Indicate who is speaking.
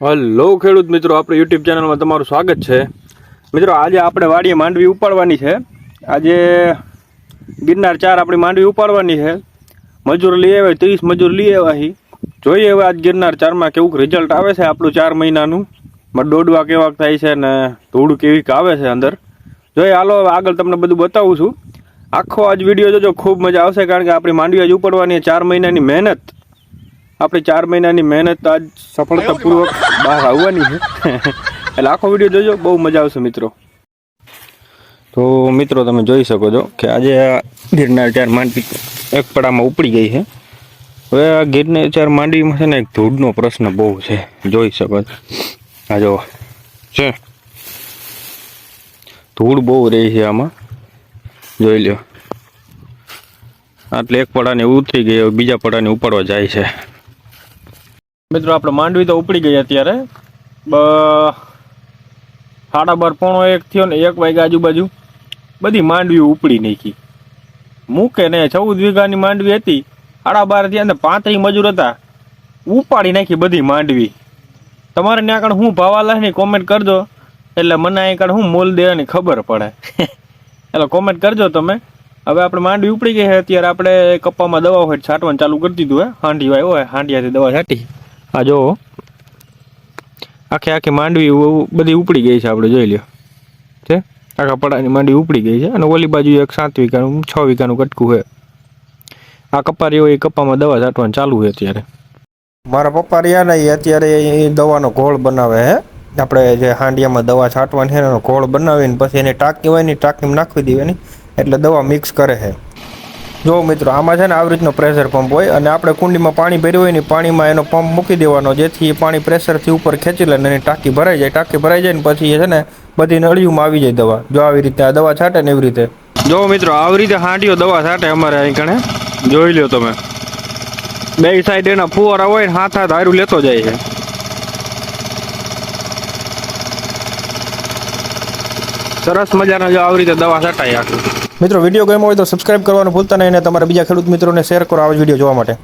Speaker 1: Hello ખેડૂત મિત્રો, આપણે યુટ્યુબ ચેનલમાં તમારું સ્વાગત છે. મિત્રો, આજે આપણે વાડીએ માંડવી ઉપાડવાની છે. આજે ગિરનાર 4 આપણી માંડવી ઉપાડવાની છે. મજૂર લઈ આવ્યા, 30 મજૂર લઈ આવ્યા. જોઈએ હવે આજ ગિરનાર 4માં કેવું રિઝલ્ટ આવે છે આપણું 4 મહિનાનું. દોડવા કેવા થાય છે ને ધૂળ કેવી આવે છે અંદર. જોઈએ, હાલો આગળ તમને બધું બતાવું છું. આખો આજ વિડીયો જોજો, ખૂબ મજા આવશે. કારણ કે આપણી માંડવી આજ ઉપાડવાની 4 મહિનાની મહેનત, આપણી 4 મહિનાની મહેનત આજ સફળતાપૂર્વક બહાર આવવાની છે. એટલે આખો વિડીયો જોજો, બહુ મજા આવશે મિત્રો. તો મિત્રો, તમે જોઈ શકો છો કે આજે ગિરનાર 4 માંડવી એક પડામાં ઉપડી ગઈ છે. હવે આ ગિરનાર 4 માંડવીમાં છે ને એક ધૂળનો પ્રશ્ન બહુ છે, જોઈ શકો છો. આ જો છે, ધૂળ બહુ રહી છે આમાં, જોઈ લ્યો. એટલે એક પડાને ઉતરી ગઈ, બીજા પડાને ઉપાડવા જાય છે. મિત્રો, આપણે માંડવી તો ઉપડી ગઈ. અત્યારે 12:30 પોણો 1 થયો ને 1 વાગ્યા આજુબાજુ બધી માંડવી ઉપડી નાખી. મૂકે ને 14 વીઘાની માંડવી હતી. 12:30 થયા ને 35 મજૂર હતા, ઉપાડી નાખી બધી માંડવી. તમારે ત્યાં આગળ હું ભાવાલા ની કોમેન્ટ કરજો, એટલે મને અહીં આગળ હું મોલ દેવાની ખબર પડે. એટલે કોમેન્ટ કરજો તમે. હવે આપણે માંડવી ઉપડી ગઈ છે. અત્યારે આપણે કપ્પામાં દવા હોય છાંટવાનું ચાલુ કરી દીધું. હાંડિયા હોય, હાંડિયાથી દવા છાંટી. આ જો આખી માંડવી બધી ઉપડી ગઈ છે. આપણે જોઈ લ્યો છે, આખા પડાની માંડવી ઉપડી ગઈ છે. અને ઓલી બાજુ એક 7 વીઘાનું 6 વીઘાનું કટકું છે. આ કપારીઓ એ કપ્પામાં દવા છાંટવાનું ચાલુ છે અત્યારે. મારા પપ્પા રહ્યા ને, અત્યારે એ દવાનો ઘોળ બનાવે છે. આપણે જે હાંડિયામાં દવા છાંટવાની છે એનો ઘોળ બનાવીને પછી એની ટાંકી હોય ને ટાંકીમાં નાખી દેવાની, એટલે દવા મિક્સ કરે છે. જો મિત્રો, આમાં છે ને આવી રીતનો પ્રેશર પંપ હોય અને આપણે કુંડીમાં પાણી ભર્યું હોય ને પાણીમાં એનો પંપ મૂકી દેવાનો, જેથી એ પાણી પ્રેશરથી ઉપર ખેંચી લે અને એની ટાંકી ભરાઈ જાય. ટાંકી ભરાઈ જાય ને પછી એ છે ને બધી નળીઓમાં આવી જાય દવા. જો આવી રીતે આ દવા છાંટે ને એવી રીતે. જો મિત્રો, આવી રીતે હાંડીઓ દવા છાંટે અમારે અહીં કણે, જોઈ લો તમે. બે સાઈડ એના ફુવારા હોય ને હાથ હારું લેતો જાય છે. સરસ મજાના જો આવી રીતે દવા છાંટાય આખી. મિત્રો, વિડીયો ગમ્યો હોય તો સબસ્ક્રાઇબ કરવાનું ભૂલતા નહીં અને તમારા બીજા ખેડૂત મિત્રોને શેર કરો આવા વિડીયો જોવા માટે.